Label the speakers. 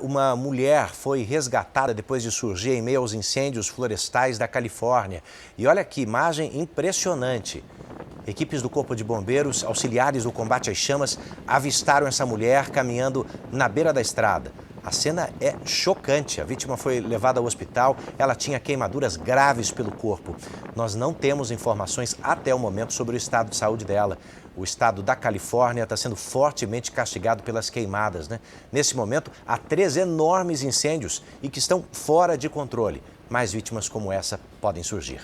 Speaker 1: Uma mulher foi resgatada depois de surgir em meio aos incêndios florestais da Califórnia. E olha que imagem impressionante. Equipes do Corpo de Bombeiros, auxiliares do combate às chamas, avistaram essa mulher caminhando na beira da estrada. A cena é chocante. A vítima foi levada ao hospital. Ela tinha queimaduras graves pelo corpo. Nós não temos informações até o momento sobre o estado de saúde dela. O estado da Califórnia está sendo fortemente castigado pelas queimadas, né? Nesse momento, há 3 enormes incêndios e que estão fora de controle. Mais vítimas como essa podem surgir.